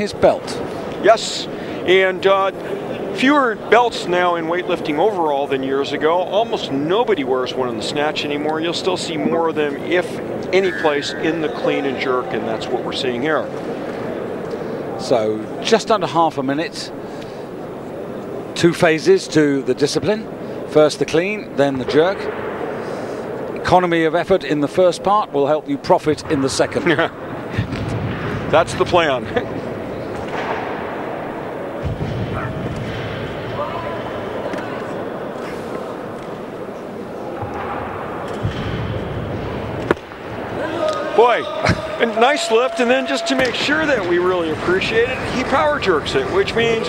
his belt. Yes, and fewer belts now in weightlifting overall than years ago. Almost nobody wears one in the snatch anymore. You'll still see more of them, if any place, in the clean and jerk, and that's what we're seeing here. So just under half a minute. 2 phases to the discipline. First the clean, then the jerk. Economy of effort in the first part will help you profit in the second. That's the plan. Boy, a nice lift, and then just to make sure that we really appreciate it, he power jerks it, which means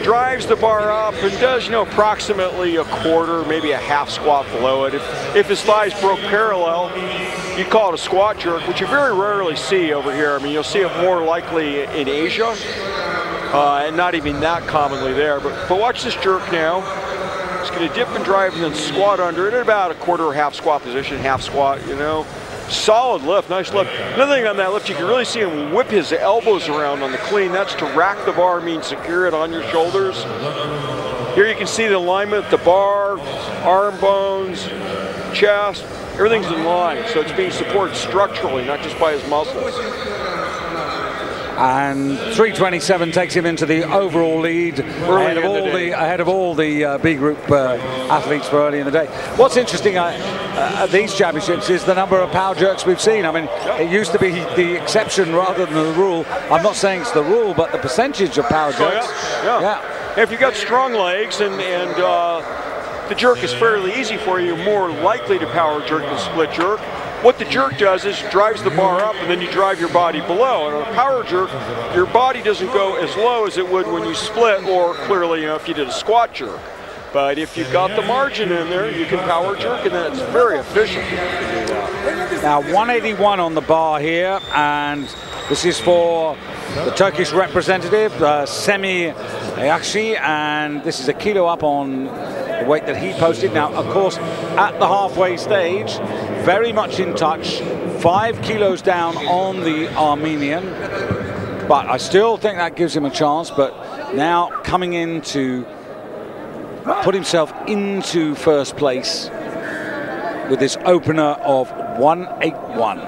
drives the bar up and does, approximately a quarter, maybe a half squat below it. If his thighs broke parallel, you'd call it a squat jerk, which you very rarely see over here. I mean, you'll see it more likely in Asia, and not even that commonly there. But watch this jerk now. He's going to dip and drive and then squat under it at about a quarter or half squat position, half squat, Solid lift, nice lift. Another thing on that lift, you can really see him whip his elbows around on the clean. That's to rack the bar, means secure it on your shoulders. Here you can see the alignment, the bar, arm bones, chest, everything's in line. So it's being supported structurally, not just by his muscles. And 3:27 takes him into the overall lead ahead of all the B group athletes for early in the day. What's interesting at these championships is the number of power jerks we've seen. I mean, it used to be the exception rather than the rule. I'm not saying it's the rule, but the percentage of power jerks. Yeah. If you've got strong legs and the jerk is fairly easy for you, you're more likely to power jerk than split jerk. What the jerk does is drives the bar up, and then you drive your body below. And on a power jerk, your body doesn't go as low as it would when you split, or clearly, if you did a squat jerk. But if you've got the margin in there, you can power jerk, and then it's very efficient to do that. Now 181 on the bar here, and this is for the Turkish representative, Semih Ayakshi, and this is a kilo up on the weight that he posted. Now, of course, at the halfway stage, very much in touch, 5 kilos down on the Armenian, but I still think that gives him a chance. But now coming in to put himself into first place with this opener of 181.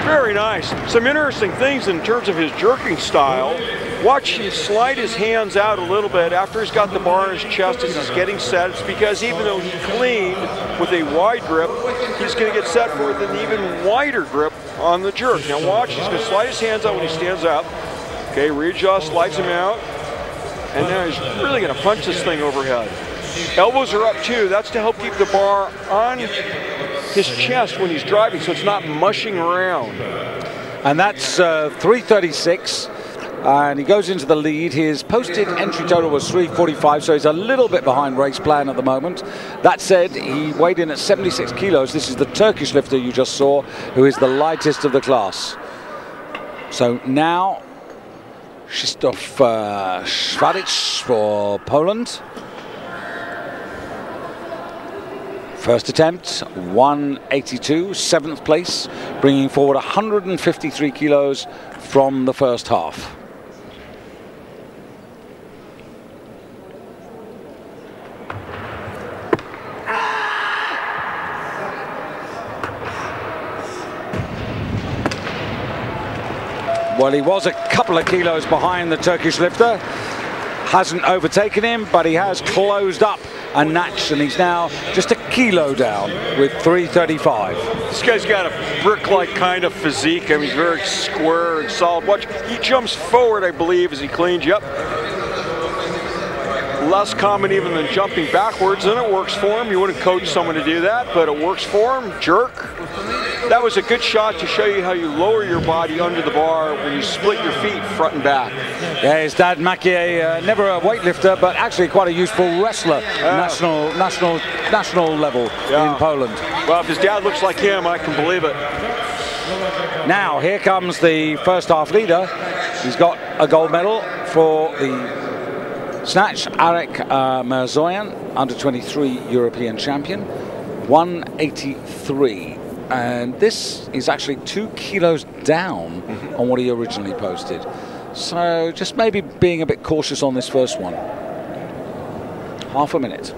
Very nice. Some interesting things in terms of his jerking style. Watch him slide his hands out a little bit after he's got the bar in his chest as he's getting set. It's because even though he cleaned with a wide grip, he's going to get set for an even wider grip on the jerk. Now watch, he's going to slide his hands out when he stands up. Okay, readjust, slides him out. And now he's really going to punch this thing overhead. Elbows are up too. That's to help keep the bar on his chest when he's driving, so it's not mushing around. And that's 3:36, and he goes into the lead. His posted entry total was 3:45, so he's a little bit behind race plan at the moment. That said, he weighed in at 76 kilos. This is the Turkish lifter you just saw, who is the lightest of the class. So now Krzysztof Szwaric for Poland. First attempt, 182, 7th place, bringing forward 153 kilos from the first half. Well, he was a couple of kilos behind the Turkish lifter. Hasn't overtaken him, but he has closed up a notch, and he's now just a kilo down with 3:35. This guy's got a brick-like kind of physique. I mean, he's very square and solid. Watch, he jumps forward, I believe, as he cleans you up. Less common even than jumping backwards, and it works for him. You wouldn't coach someone to do that, but it works for him. Jerk. That was a good shot to show you how you lower your body under the bar when you split your feet front and back. Yeah, his dad, Maciej, never a weightlifter, but actually quite a useful wrestler, national level in Poland. Well, if his dad looks like him, I can believe it. Now, here comes the first half leader, He's got a gold medal for the snatch. Arek Mirzoyan, under 23 European champion, 183. And this is actually 2 kilos down on what he originally posted. So just maybe being a bit cautious on this first one. Half a minute.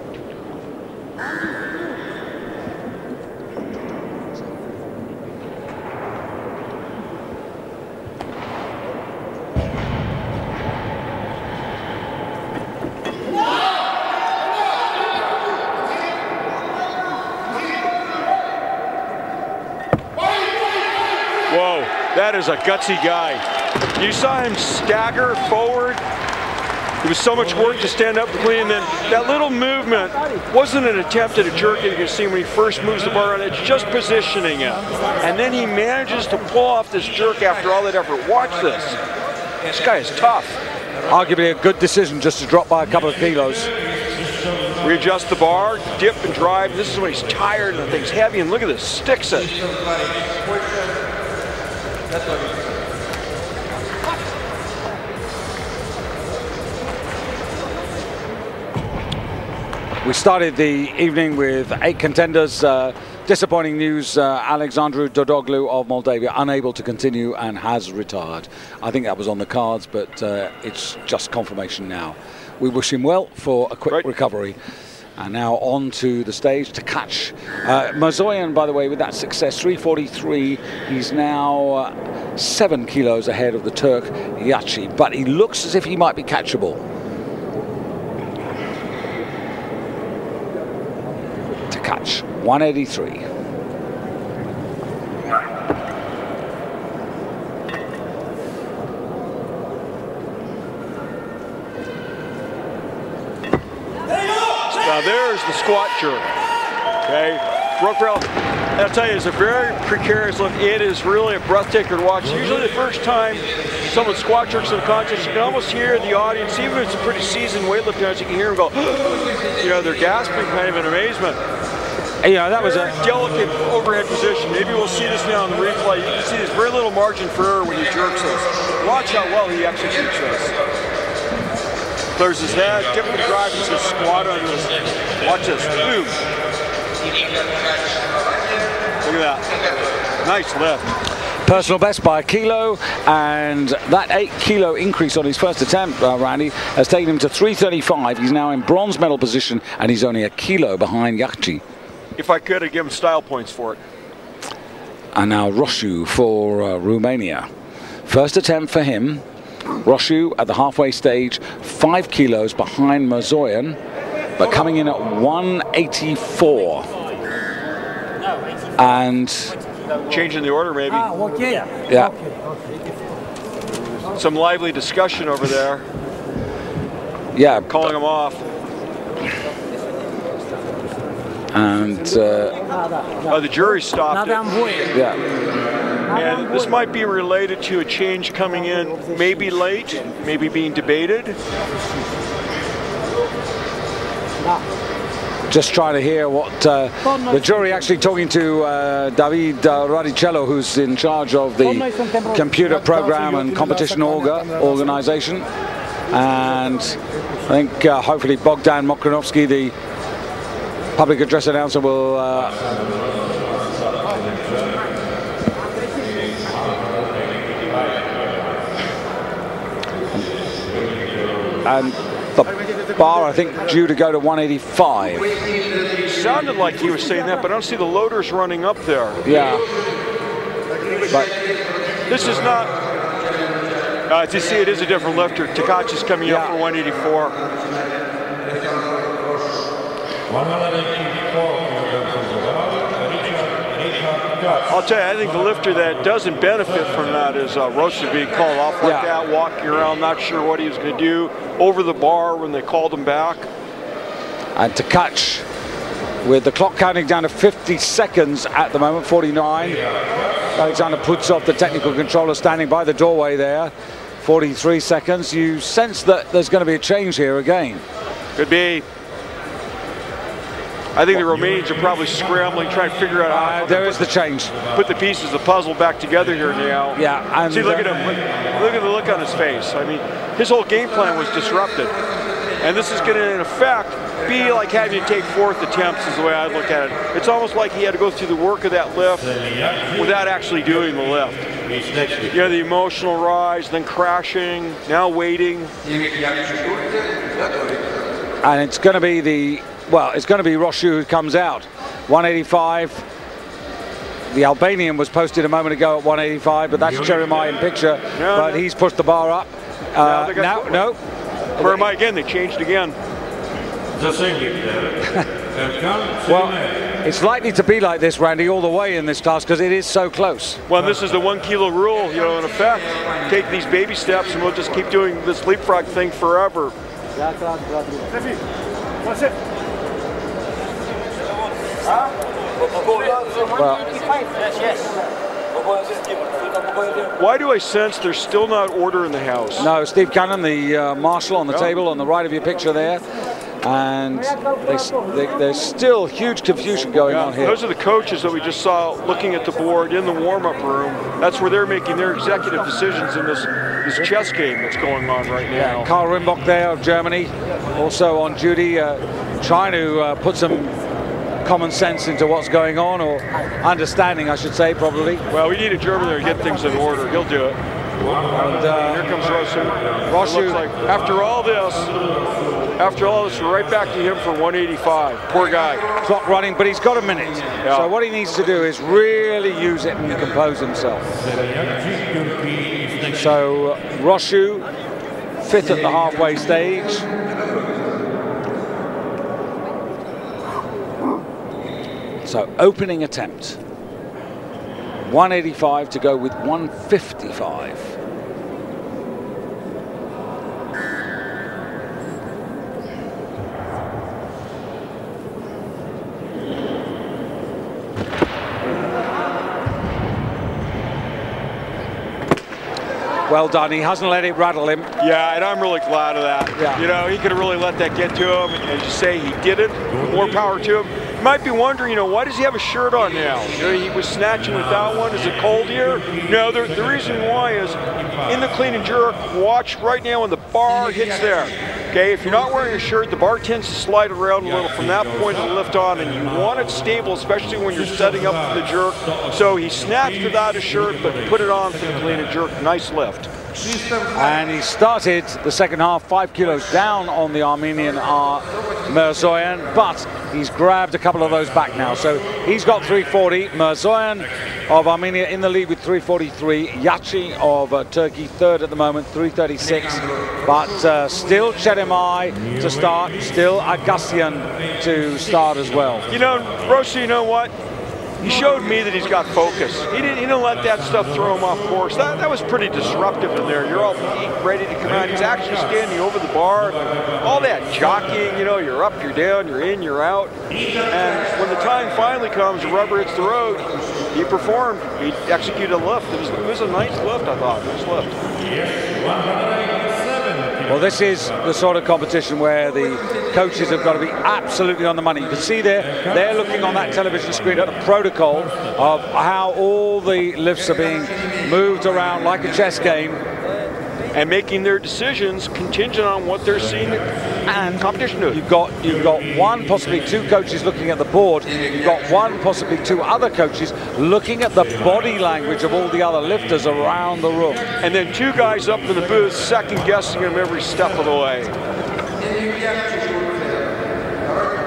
Whoa, that is a gutsy guy. You saw him stagger forward. It was so much work to stand up quickly, and then that little movement wasn't an attempt at a jerk that you can see when he first moves the bar around. It's just positioning it. And then he manages to pull off this jerk after all that effort. Watch this. This guy is tough. Arguably a good decision just to drop by a couple of kilos. Readjust the bar, dip and drive. This is when he's tired and the thing's heavy, and look at this, sticks it. We started the evening with 8 contenders. Disappointing news, Alexandru Dodoglu of Moldavia unable to continue and has retired. I think that was on the cards, but it's just confirmation now. We wish him well for a quick recovery. And now on to the stage to catch Mirzoyan, by the way, with that success, 343. He's now 7 kilos ahead of the Turk Yachi, but he looks as if he might be catchable. To catch 183. Now there's the squat jerk. Okay, Roquerel, I'll tell you, it's a very precarious look. It is really a breathtaker to watch. Usually the first time someone squat jerks in a contest, you can almost hear the audience, even if it's a pretty seasoned weightlifter, you can hear them go, you know, they're gasping kind of in amazement. Yeah, that was a delicate overhead position. Maybe we'll see this now on the replay. You can see there's very little margin for error when he jerks this. Watch how well he executes this. Clears his head, dip and drive, and says squat under his. Watch this. Boom. Look at that. Nice lift. Personal best by a kilo, and that 8 kilo increase on his first attempt, Randy, has taken him to 335. He's now in bronze medal position, and he's only a kilo behind Yachi. If I could, I'd give him style points for it. And now Roșu for Romania. First attempt for him. Roșu at the halfway stage, 5 kilos behind Mirzoyan, but coming in at 184. And changing the order, maybe. Yeah. Some lively discussion over there. Yeah. Calling him off. And the jury stopped it. Yeah. And this might be related to a change coming in, maybe late, maybe being debated. Just trying to hear what the jury actually talking to David Radicello, who's in charge of the computer program and competition organization. And I think hopefully Bogdan Mokrinovsky, the public address announcer, will and the bar, I think, due to go to 185. It sounded like he was saying that, but I don't see the loaders running up there. Yeah. But this is not, as you see, it is a different lifter. Tkac is coming up for 184. I'll tell you, I think the lifter that doesn't benefit from that is Roșu being called off like that, walking around, not sure what he was going to do, over the bar when they called him back. And Tkac, with the clock counting down to 50 seconds at the moment, 49. Alexander Putsov, the technical controller, standing by the doorway there, 43 seconds. You sense that there's going to be a change here again. Could be. I think the Romanians are probably scrambling, trying to figure out how there is the change. Put the pieces of the puzzle back together here now. Yeah, and see, look at him. Look at the look on his face. I mean, his whole game plan was disrupted, and this is going to, in effect, be like having to take fourth attempts. Is the way I look at it. It's almost like he had to go through the work of that lift without actually doing the lift. You know, the emotional rise, then crashing, now waiting. And it's going to be it's going to be Roșu who comes out. 185. The Albanian was posted a moment ago at 185, but that's Cheremai in picture. But he's pushed the bar up. No. Cheremai again, they changed again. Well, it's likely to be like this, Randy, all the way in this class because it is so close. Well, this is the 1 kilo rule, you know, in effect. Take these baby steps and we'll just keep doing this leapfrog thing forever. Why do I sense there's still not order in the house? No, Steve Cannon, the marshal on the table on the right of your picture there. And there's still huge confusion going on here. Those are the coaches that we just saw looking at the board in the warm-up room. That's where they're making their executive decisions in this chess game that's going on right now. Yeah, Karl Rimbock there of Germany, also on duty, trying to put some common sense into what's going on, or understanding, I should say, probably. Well, we need a German there to get things in order. He'll do it. And here comes Roșu. Roșu, like, after all this, we're right back to him for 185. Poor guy. Clock running, but he's got a minute. Yeah. So what he needs to do is really use it and compose himself. So Roșu, 5th at the halfway stage. So opening attempt. 185 to go with 155. Well done. He hasn't let it rattle him. Yeah, and I'm really glad of that. Yeah. You know, he could have really let that get to him. And you say he did it, more power to him. You might be wondering, you know, why does he have a shirt on now? You know, he was snatching without one. Is it cold here? No, the reason why is in the clean and jerk, watch right now when the bar hits there. Okay, if you're not wearing a shirt, the bar tends to slide around a little from that point of the lift on, and you want it stable, especially when you're setting up for the jerk. So he snatched without a shirt, but put it on for the clean and jerk. Nice lift. And he started the second half 5 kilos down on the Armenian Mirzoyan, but he's grabbed a couple of those back now. So he's got 340. Mirzoyan of Armenia in the lead with 343. Yachi of Turkey third at the moment, 336. But still Cheremai to start, still Agassian to start as well. You know, Roșu, you know what? He showed me that he's got focus. He didn't let that stuff throw him off course. That was pretty disruptive in there. You're all ready to come out. He's actually standing over the bar. All that jockeying, you know, you're up, you're down, you're in, you're out. And when the time finally comes, the rubber hits the road, he performed. He executed a lift. It was a nice lift, I thought. Nice lift. Well, this is the sort of competition where the coaches have got to be absolutely on the money. You can see they're looking on that television screen at the protocol of how all the lifts are being moved around like a chess game, and making their decisions contingent on what they're seeing and competition do. You've got one, possibly two coaches looking at the board. You've got one, possibly two other coaches looking at the body language of all the other lifters around the room. And then two guys up in the booth second guessing them every step of the way.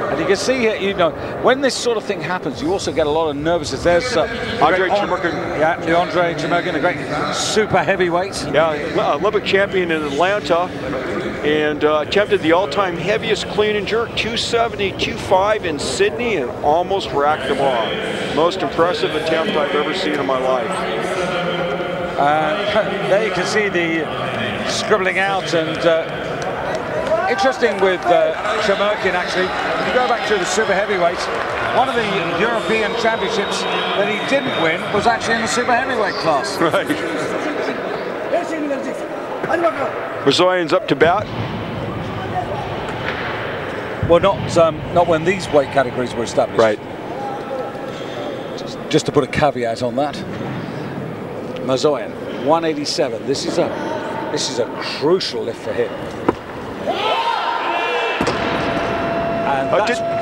And you can see here, you know, when this sort of thing happens, you also get a lot of nervousness. There's Andrei Chemurkin. Yeah, the Andrei Chemurkin, a great super heavyweight. Yeah, Olympic champion in Atlanta, and attempted the all-time heaviest clean and jerk, 270, 2.5 in Sydney, and almost racked the bar. Most impressive attempt I've ever seen in my life. There you can see the scribbling out, and interesting with Chemurkin, actually, if you go back to the super heavyweights, one of the European championships that he didn't win was actually in the super heavyweight class. Right. Mirzoyan's up to bat. Well, not when these weight categories were established. Right. Just to put a caveat on that. Mirzoyan, 187. This is a crucial lift for him. And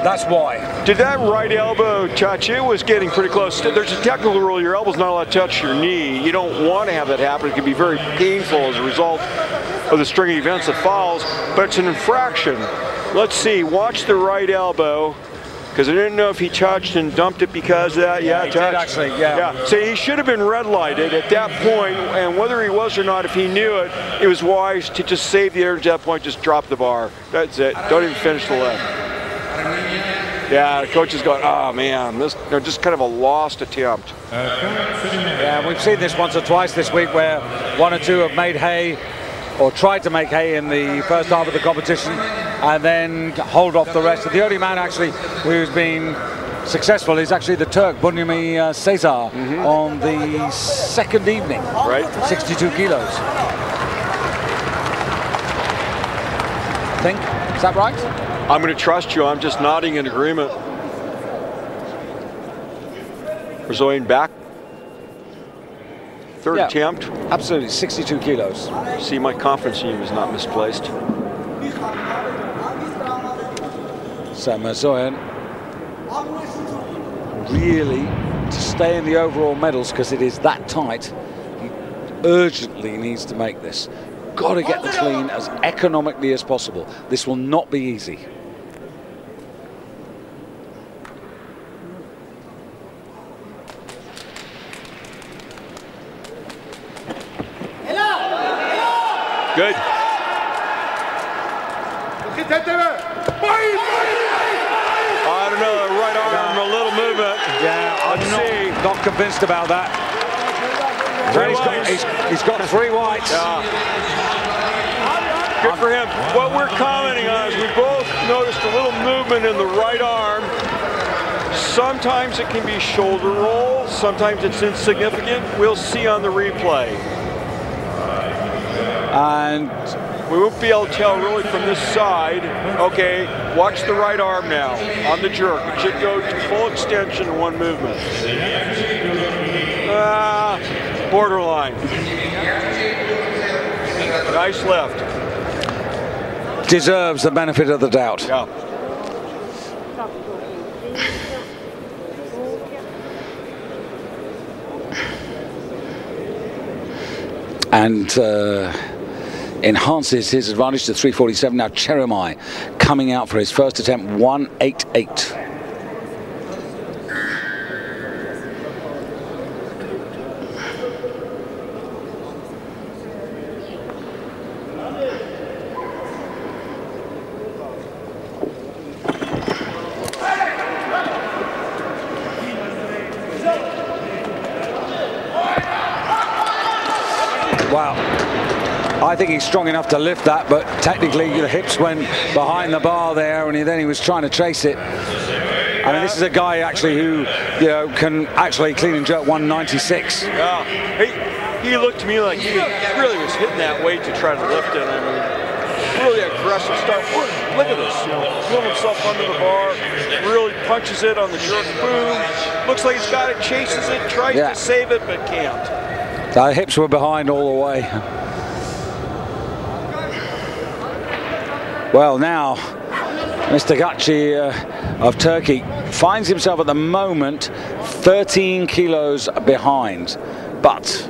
that's why. Did that right elbow touch? It was getting pretty close. There's a technical rule. Your elbow's not allowed to touch your knee. You don't want to have that happen. It can be very painful as a result of the string of events that follows, but it's an infraction. Let's see. Watch the right elbow, because I didn't know if he touched and dumped it because of that. Yeah, he did actually, yeah. So he should have been red lighted at that point, and whether he was or not, if he knew it, it was wise to just save the energy at that point, just drop the bar. That's it. Don't even finish the lift. Yeah, the coach is going, oh man, this just kind of a lost attempt. Yeah, we've seen this once or twice this week where one or two have made hay or tried to make hay in the first half of the competition and then hold off the rest. The only man actually who's been successful is actually the Turk, Bunyami Cesar, on the second evening. Right. 62 kilos. I think. Is that right? I'm going to trust you. I'm just nodding in agreement. Mirzoyan back. Third attempt. Absolutely, 62 kilos. See, my confidence in you is not misplaced. So Mirzoyan really, to stay in the overall medals, because it is that tight, he urgently needs to make this. Got to get the clean as economically as possible. This will not be easy. Good. I don't know, the right arm, a little movement. Yeah, I'm not convinced about that. He's got 3 whites. Yeah. Good for him. What we're commenting on is we both noticed a little movement in the right arm. Sometimes it can be shoulder roll, sometimes it's insignificant. We'll see on the replay. And we won't be able to tell really from this side. Okay, watch the right arm now on the jerk. It should go to full extension in one movement. Borderline. Nice lift. Deserves the benefit of the doubt. Yeah. And enhances his advantage to 347. Now Cheremai coming out for his first attempt, 188. Wow. I think he's strong enough to lift that, but technically the hips went behind the bar there, and then he was trying to chase it. I mean, this is a guy actually who, can actually clean and jerk 196. Yeah, he looked to me like he really was hitting that weight to try to lift it. I mean, really aggressive stuff. Look at this, pulling himself under the bar, really punches it on the jerk, boom. Looks like he's got it, chases it, tries to save it, but can't. The hips were behind all the way. Well, now Mr. Gachi of Turkey finds himself at the moment 13 kilos behind, but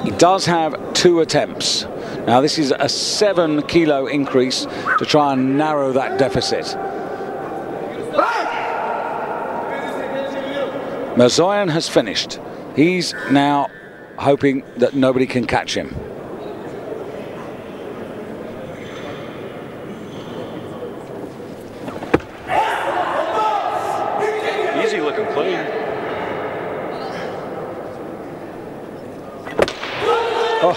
he does have 2 attempts. Now this is a 7 kilo increase to try and narrow that deficit. Mirzoyan has finished. He's now hoping that nobody can catch him. Easy looking clean. Oh,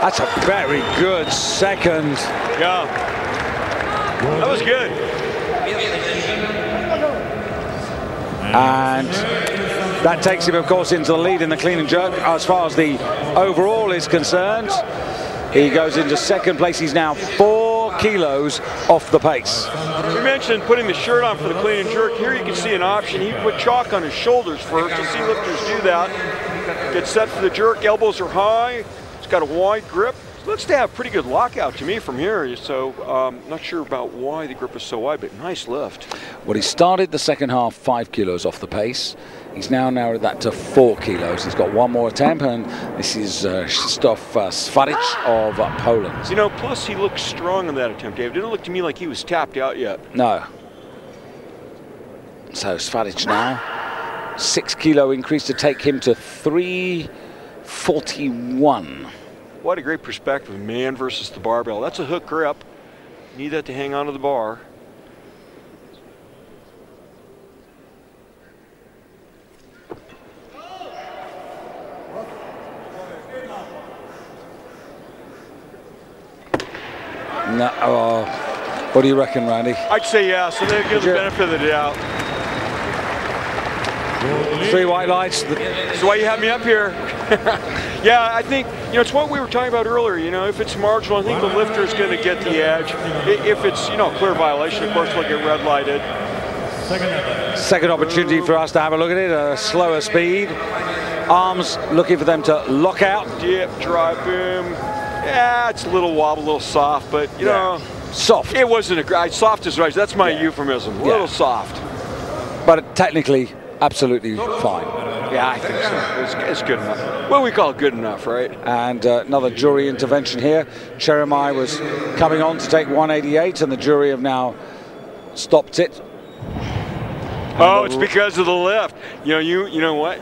that's a very good second. Yeah, that was good. And that takes him, of course, into the lead in the clean and jerk as far as the overall is concerned. He goes into second place. He's now 4 kilos off the pace. We mentioned putting the shirt on for the clean and jerk. Here you can see an option. He put chalk on his shoulders first. You'll see lifters do that. Get set for the jerk. Elbows are high. It's got a wide grip. Looks to have pretty good lockout to me from here, so not sure about why the grip is so wide, but nice lift. Well, he started the second half 5 kilos off the pace. He's now narrowed that to 4 kilos. He's got one more attempt, and this is Krzysztof Svaric of Poland. You know, plus he looked strong in that attempt, Dave. Didn't look to me like he was tapped out yet. No. So Svaric now, 6 kilo increase to take him to 341. What a great perspective, man versus the barbell. That's a hook grip. Need that to hang onto the bar. No, what do you reckon, Randy? I'd say yes, so they give the benefit of the doubt. 3 white lights. That's why you have me up here. Yeah, I think, you know, it's what we were talking about earlier. You know, if it's marginal, I think the lifter is going to get the edge. If it's, you know, a clear violation, of course, they'll get red lighted. Second opportunity for us to have a look at it, a slower speed. Arms looking for them to lock out. Dip, drive, boom. Yeah, it's a little wobble, a little soft, but, you know. Soft. It wasn't soft is right. That's my euphemism. A little soft. But technically, absolutely fine. Yeah, I think so. It's good enough. Well, we call it good enough, right? And another jury intervention here. Cheremai was coming on to take 188, and the jury have now stopped it. Oh, it's because of the lift. You know what?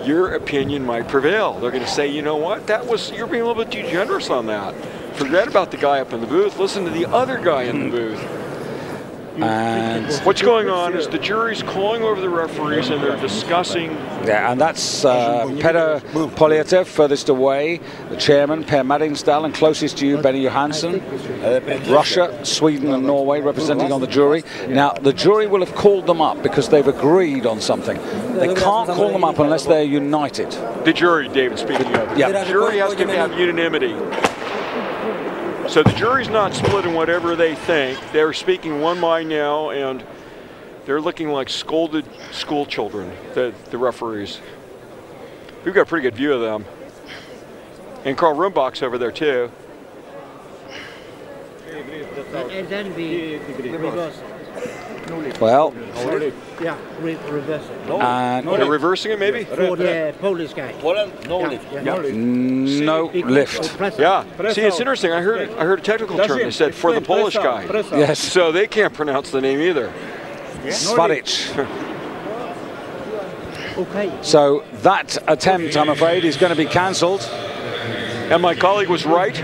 Your opinion might prevail. They're going to say, you know what? You're being a little bit too generous on that. Forget about the guy up in the booth. Listen to the other guy in the booth. And what's going on is the jury's calling over the referees and they're discussing. Yeah, and that's Petter Polyev furthest away, the chairman, Per Maddingsdal, and closest to you, Benny Johansson. Russia, Sweden, and Norway representing on the jury. Now, the jury will have called them up because they've agreed on something. They can't call them up unless they're united. The jury, David, speaking of. Yeah. The jury has to have unanimity. So the jury's not split in whatever they think. They're speaking one mind now, and they're looking like scolded school children, the referees. We've got a pretty good view of them. And Carl Rumbach's over there, too. Well, yeah, reverse it. and They're reversing it, maybe? For the Polish guy. No lift. no lift. Yeah. See, it's interesting. I heard a technical term. They said for the Polish guy. Yes, So they can't pronounce the name either. Svaric. Okay. So that attempt, I'm afraid, is going to be cancelled. And my colleague was right.